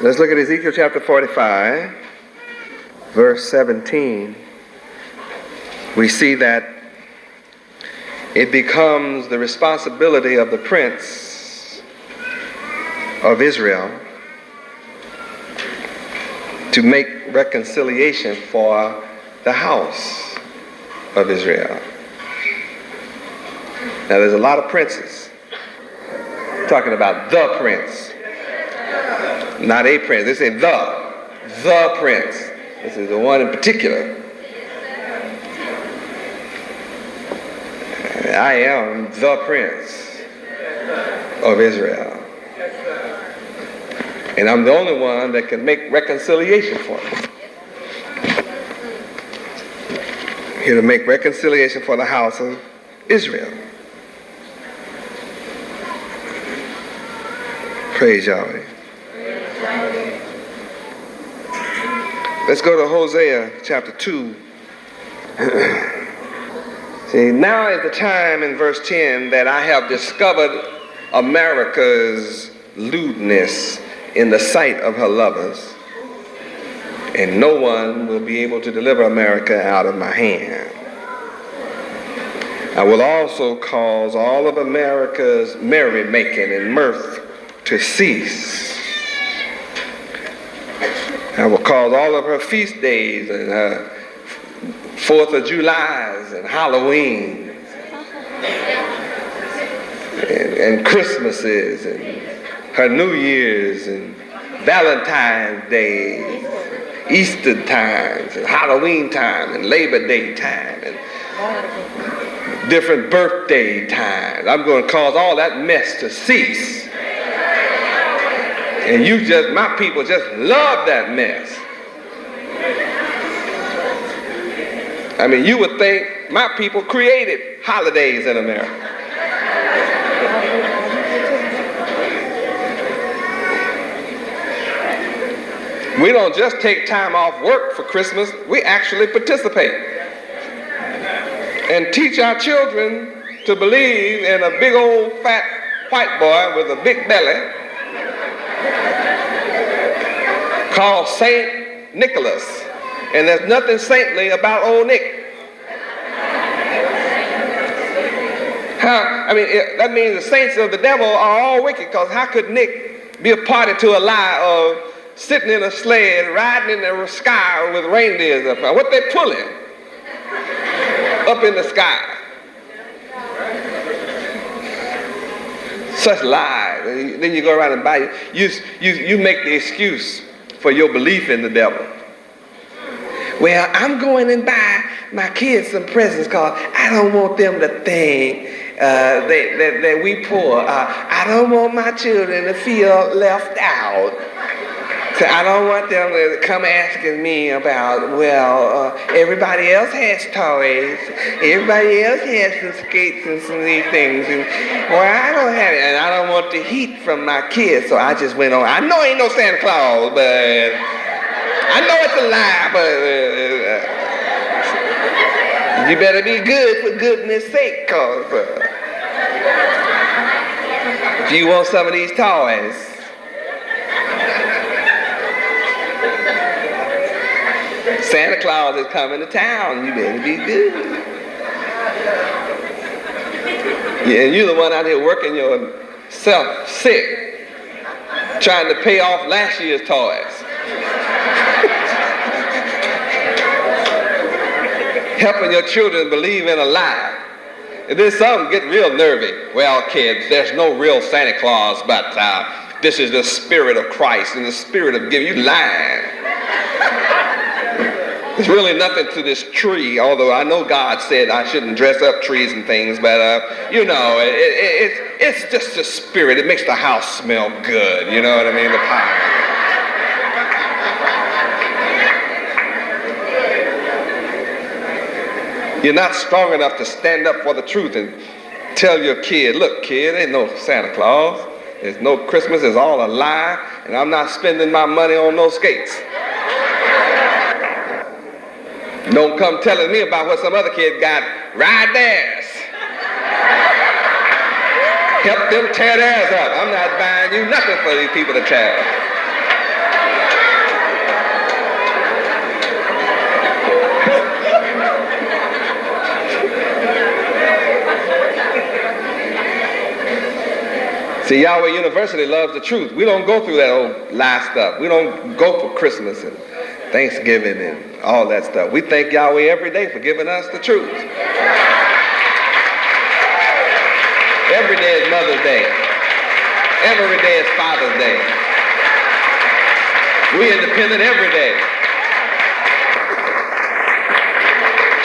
Let's look at Ezekiel chapter 45, verse 17. We see that it becomes the responsibility of the prince of Israel to make reconciliation for the house of Israel. Now there's a lot of princes. Talking about the prince. Not a prince. They say the prince. This is the one in particular. I am the prince of Israel. And I'm the only one that can make reconciliation for them. Here to make reconciliation for the house of Israel. Praise Yahweh. Let's go to Hosea chapter 2. See, now is the time in verse 10 that I have discovered America's lewdness in the sight of her lovers, and no one will be able to deliver America out of my hand. I will also cause all of America's merrymaking and mirth to cease. I will cause all of her feast days and her 4th of Julys and Halloween and Christmases and her New Year's and Valentine's Day, Easter times and Halloween time and Labor Day time and different birthday times. I'm going to cause all that mess to cease. And my people just love that mess. I mean, you would think my people created holidays in America. We don't just take time off work for Christmas, we actually participate. And teach our children to believe in a big old fat white boy with a big belly called Saint Nicholas. And there's nothing saintly about old Nick. That means the saints of the devil are all wicked, because how could Nick be a party to a lie of sitting in a sled, riding in the sky with reindeers up there? What they pulling up in the sky? Such lies. Then you go around and buy you make the excuse for your belief in the devil. Well, I'm going and buy my kids some presents because I don't want them to think that we poor. I don't want my children to feel left out. So I don't want them to come asking me about, everybody else has toys. Everybody else has some skates and some of these things. And, I don't have it. And I don't want the heat from my kids. So I just went on. I know ain't no Santa Claus, but I know it's a lie, but you better be good for goodness sake, because if you want some of these toys, Santa Claus is coming to town. You better be good. Yeah, and you're the one out here working yourself sick, trying to pay off last year's toys. Helping your children believe in a lie. And then some get real nervy. Well, kids, there's no real Santa Claus, but this is the spirit of Christ and the spirit of giving. You lying. There's really nothing to this tree, although I know God said I shouldn't dress up trees and things, but it's just the spirit. It makes the house smell good, you know what I mean? The pie. You're not strong enough to stand up for the truth and tell your kid, look, kid, ain't no Santa Claus. There's no Christmas. It's all a lie, and I'm not spending my money on no skates. Don't come telling me about what some other kid got. Ride theirs. Help them tear theirs up. I'm not buying you nothing for these people to tear up. See, Yahweh University loves the truth. We don't go through that old lie stuff. We don't go for Christmas and Thanksgiving and all that stuff. We thank Yahweh every day for giving us the truth. Every day is Mother's Day. Every day is Father's Day. We independent every day.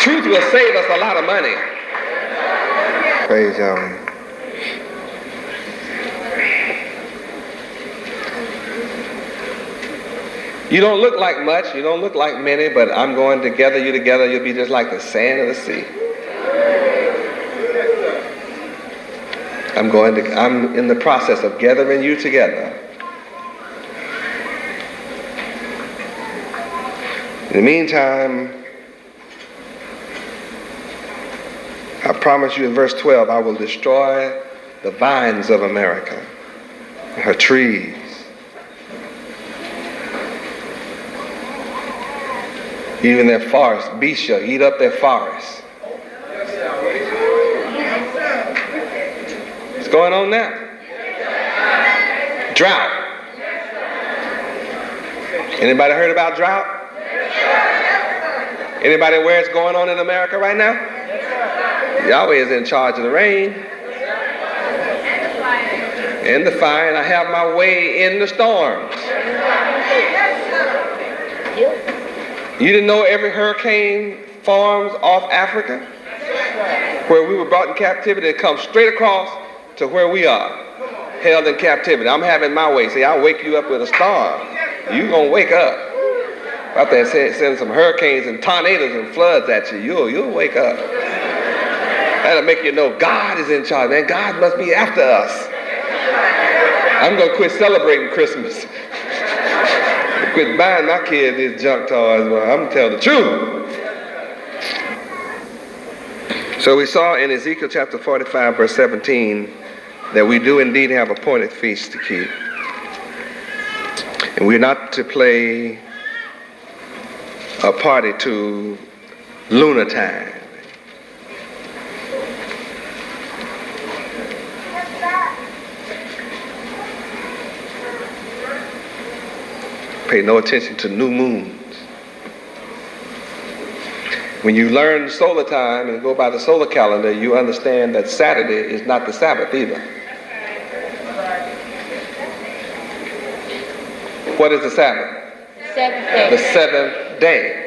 Truth will save us a lot of money. Praise Yahweh. You don't look like much, you don't look like many, but I'm going together, you'll be just like the sand of the sea. I'm in the process of gathering you together. In the meantime, I promise you in verse 12, I will destroy the vines of America, her trees. Even their forests, beasts shall eat up their forests. What's going on now? Drought. Anybody heard about drought? Anybody aware it's going on in America right now? Yahweh is in charge of the rain and the fire, and I have my way in the storms. You didn't know every hurricane forms off Africa? Where we were brought in captivity, it comes straight across to where we are, held in captivity. I'm having my way. See, I'll wake you up with a storm. You're going to wake up. Out there send some hurricanes and tornadoes and floods at you. You'll wake up. That'll make you know God is in charge. Man, God must be after us. I'm going to quit celebrating Christmas. Quit buying my kids these junk toys. Well, I'm going to tell the truth. So we saw in Ezekiel chapter 45, verse 17, that we do indeed have appointed feasts to keep. And we're not to play a party to lunar time. Pay no attention to new moons. When you learn solar time and go by the solar calendar, you understand that Saturday is not the Sabbath either. What is the Sabbath? Seventh day. The seventh day.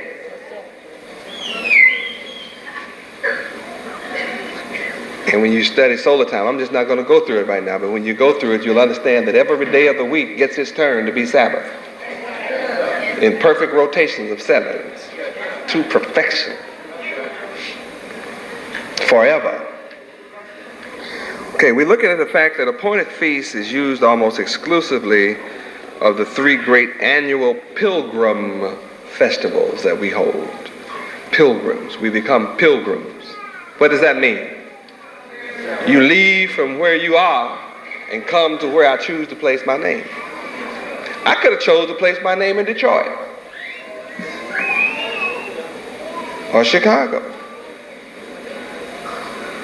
And when you study solar time, I'm just not going to go through it right now, but when you go through it, you'll understand that every day of the week gets its turn to be Sabbath. In perfect rotations of sevens, to perfection, forever. Okay, we're looking at the fact that appointed feast is used almost exclusively of the three great annual pilgrim festivals that we hold. Pilgrims. We become pilgrims. What does that mean? You leave from where you are and come to where I choose to place my name. I could have chose to place my name in Detroit or Chicago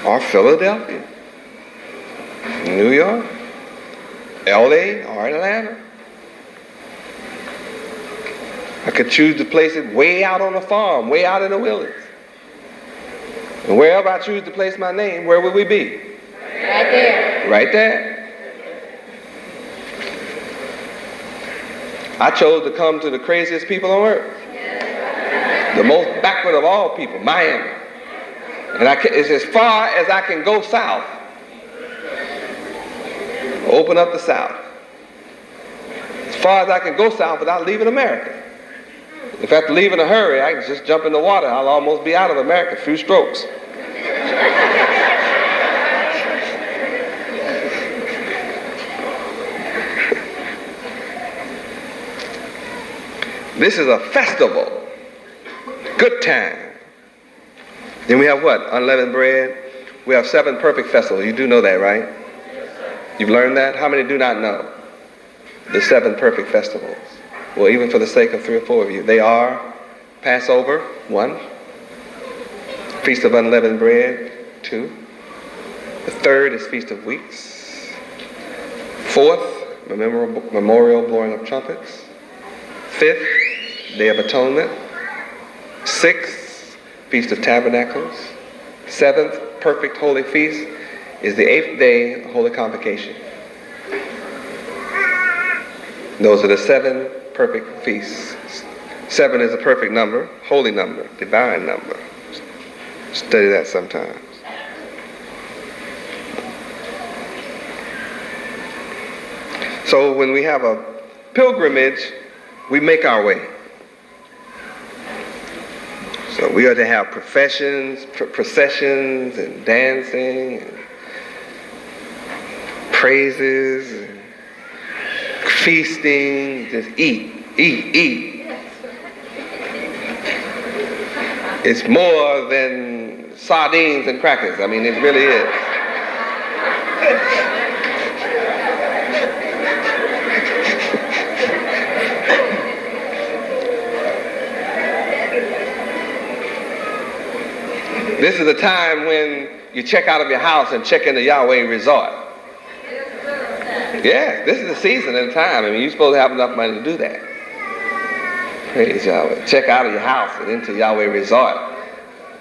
or Philadelphia, New York, LA or Atlanta. I could choose to place it way out on a farm, way out in the wilderness. And wherever I choose to place my name, where will we be? Right there. Right there. I chose to come to the craziest people on earth. The most backward of all people, Miami. And it's as far as I can go south. Open up the South. As far as I can go south without leaving America. If I have to leave in a hurry, I can just jump in the water. I'll almost be out of America, a few strokes. This is a festival. Good time. Then we have what? Unleavened bread. We have 7 perfect festivals. You do know that, right? You've learned that? How many do not know the 7 perfect festivals? Well, even for the sake of 3 or 4 of you. They are Passover, 1. Feast of Unleavened Bread, 2. The 3rd is Feast of Weeks. 4th, memorial blowing of trumpets. 5th, Day of Atonement. 6th, Feast of Tabernacles. 7th, Perfect Holy Feast is the 8th day, Holy Convocation. Those are the 7 perfect feasts. 7 is a perfect number, holy number, divine number. Study that sometimes. So when we have a pilgrimage, we make our way. So we are to have processions and dancing and praises and feasting, just eat. It's more than sardines and crackers. I mean, it really is. This is a time when you check out of your house and check into Yahweh Resort. Yeah, this is the season and the time. I mean, you're supposed to have enough money to do that. Praise Yahweh. Check out of your house and into Yahweh Resort.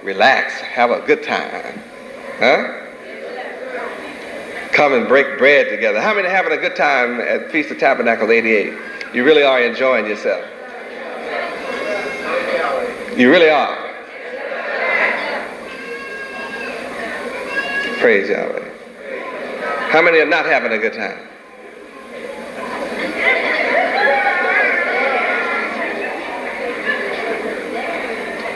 Relax. Have a good time. Huh? Come and break bread together. How many are having a good time at Feast of Tabernacles 88? You really are enjoying yourself. You really are. Praise Yahweh. How many are not having a good time?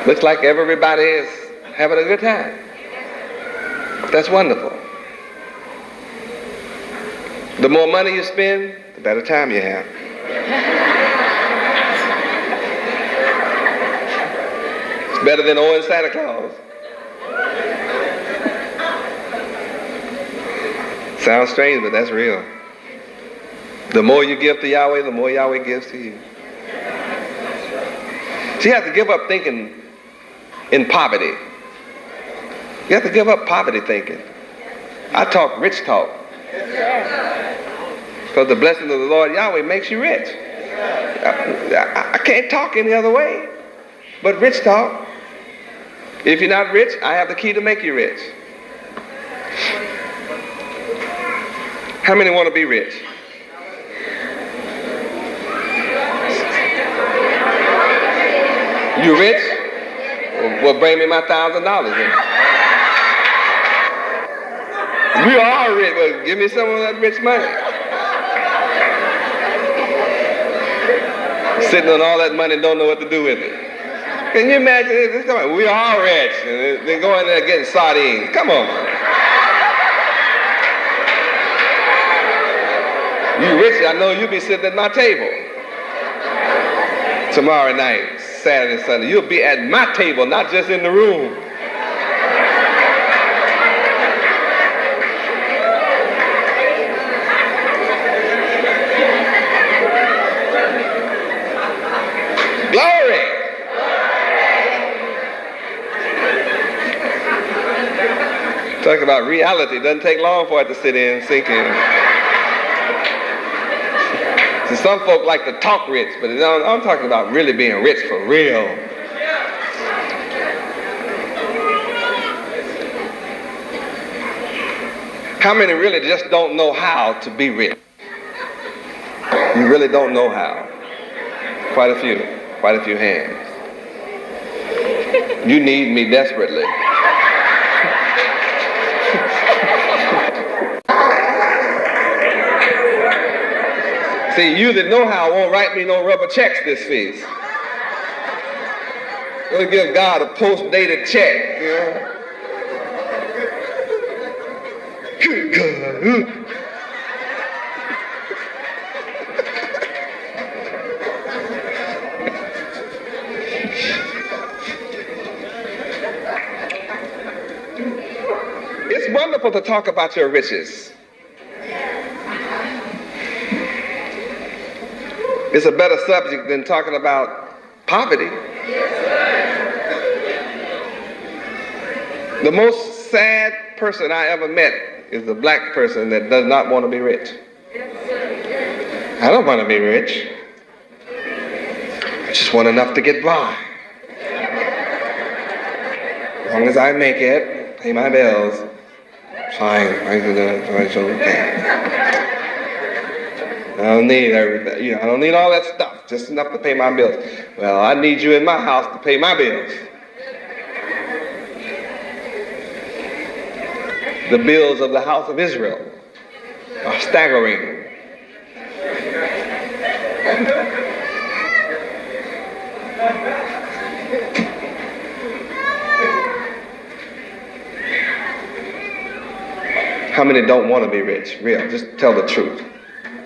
Looks like everybody is having a good time. That's wonderful. The more money you spend, the better time you have. It's better than owing Santa Claus. Sounds strange, but that's real. The more you give to Yahweh, the more Yahweh gives to you. So you have to give up thinking in poverty. You have to give up poverty thinking. I talk rich talk. Because the blessing of the Lord Yahweh makes you rich. I can't talk any other way but rich talk. If you're not rich, I have the key to make you rich. How many want to be rich? You rich? Well, bring me my $1,000. We are rich. Well, give me some of that rich money. Sitting on all that money and don't know what to do with it. Can you imagine this? Come on, we are rich. And they're going there getting sardines. Come on. You rich, I know you'll be sitting at my table tomorrow night, Saturday, Sunday. You'll be at my table, not just in the room. Glory! Talk about reality. It doesn't take long for it to sit in and sink in. So some folk like to talk rich, but I'm talking about really being rich for real. How many really just don't know how to be rich? You really don't know how. Quite a few hands. You need me desperately. See, you that know how won't write me no rubber checks this feast. We'll give God a post-dated check, you know. Good God. It's wonderful to talk about your riches. It's a better subject than talking about poverty. Yes, sir. The most sad person I ever met is the black person that does not want to be rich. I don't want to be rich. I just want enough to get by. As long as I make it, pay my bills, fine. It's okay. I don't need everything. I don't need all that stuff. Just enough to pay my bills. Well, I need you in my house to pay my bills. The bills of the house of Israel are staggering. How many don't want to be rich? Real, just tell the truth.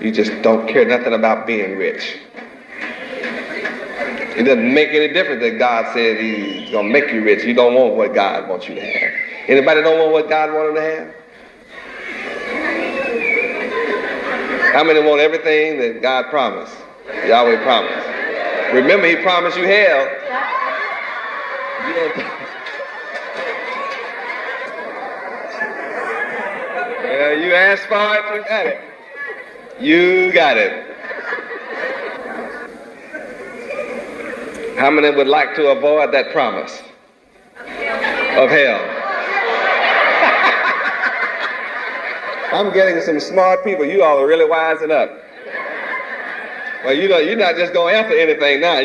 You just don't care nothing about being rich. It doesn't make any difference that God said he's going to make you rich. You don't want what God wants you to have. Anybody don't want what God wanted to have? How many want everything that God promised? Yahweh promised. Remember, he promised you hell. You asked for it, you got it. You got it. How many would like to avoid that promise of hell? I'm getting some smart people. You all are really wising up. Well, you're not just going to answer anything now.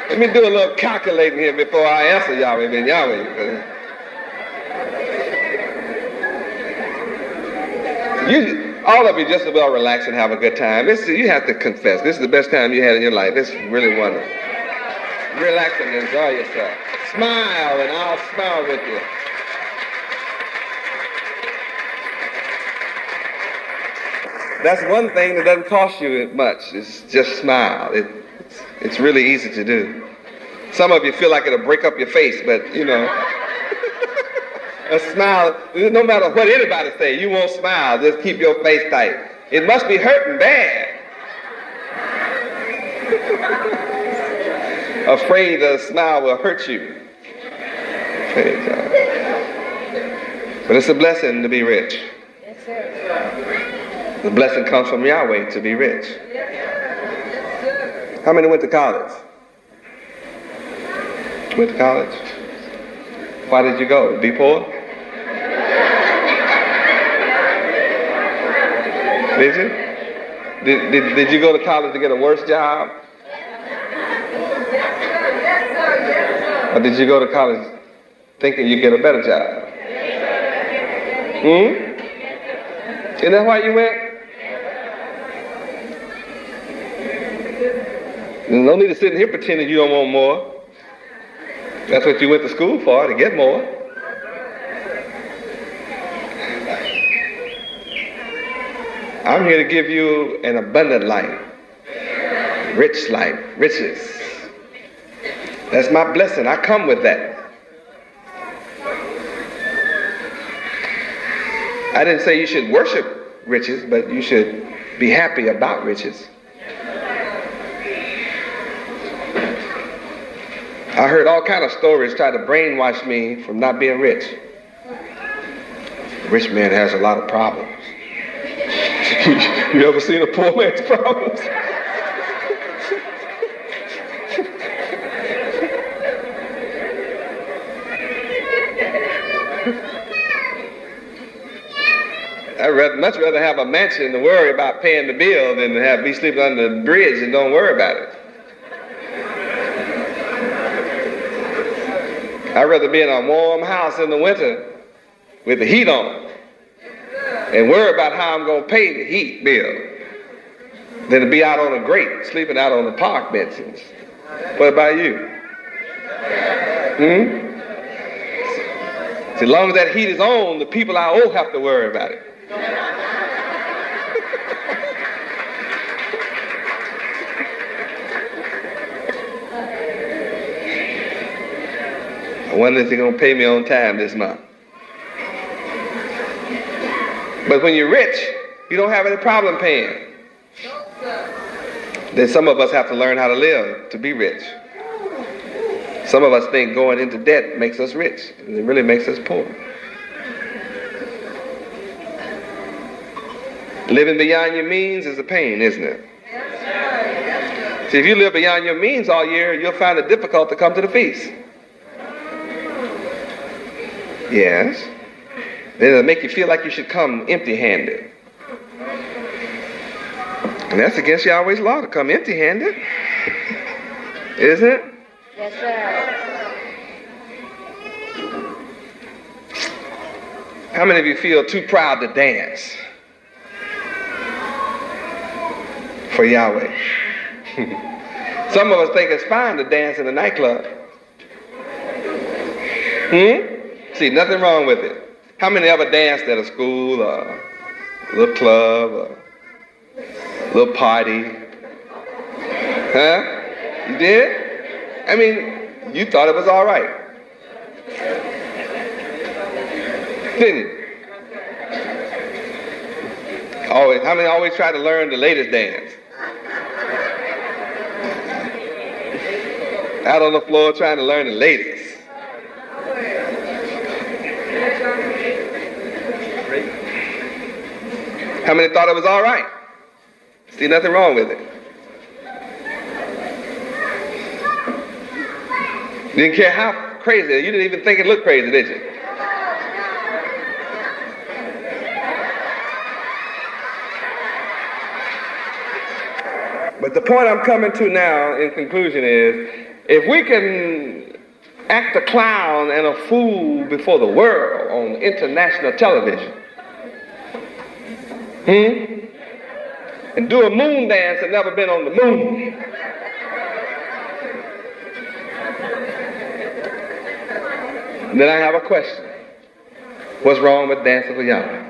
Let me do a little calculating here before I answer Yahweh ben Yahweh. All of you just as well relax and have a good time. You have to confess. This is the best time you had in your life. This is really wonderful. Relax and enjoy yourself. Smile and I'll smile with you. That's one thing that doesn't cost you much. It's just smile. It's really easy to do. Some of you feel like it'll break up your face, but a smile, no matter what anybody say, you won't smile. Just keep your face tight. It must be hurting bad. Afraid a smile will hurt you. Praise God. But it's a blessing to be rich. Yes, sir. The blessing comes from Yahweh to be rich. How many went to college? Went to college? Why did you go? Be poor? Did you? Did you go to college to get a worse job? Or did you go to college thinking you'd get a better job? Isn't that why you went? There's no need to sit in here pretending you don't want more. That's what you went to school for, to get more. I'm here to give you an abundant life, riches. That's my blessing. I come with that. I didn't say you should worship riches, but you should be happy about riches. I heard all kind of stories try to brainwash me from not being rich. A rich man has a lot of problems. You ever seen a poor man's problems? I'd much rather have a mansion to worry about paying the bill than to be sleeping under the bridge and don't worry about it. I'd rather be in a warm house in the winter with the heat on and worry about how I'm going to pay the heat bill than to be out on a grate, sleeping out on the park benches. What about you? As long as that heat is on, the people I owe have to worry about it. I wonder if they're going to pay me on time this month. But when you're rich, you don't have any problem paying. Then some of us have to learn how to live to be rich. Some of us think going into debt makes us rich, and it really makes us poor. Living beyond your means is a pain, isn't it? See, if you live beyond your means all year, you'll find it difficult to come to the feast. Yes. Then it'll make you feel like you should come empty-handed. And that's against Yahweh's law to come empty-handed. Isn't it? Yes, sir. How many of you feel too proud to dance for Yahweh? Some of us think it's fine to dance in a nightclub. See, nothing wrong with it. How many ever danced at a school or a little club or a little party? Huh? You did? I mean, you thought it was all right. Didn't you? Always. How many always try to learn the latest dance? Out on the floor trying to learn the latest. How many thought it was all right? See, nothing wrong with it. You didn't care how crazy. You didn't even think it looked crazy, did you? But the point I'm coming to now in conclusion is, if we can act a clown and a fool before the world on international television, and do a moon dance and never been on the moon, then I have a question. What's wrong with dancing for Yahweh?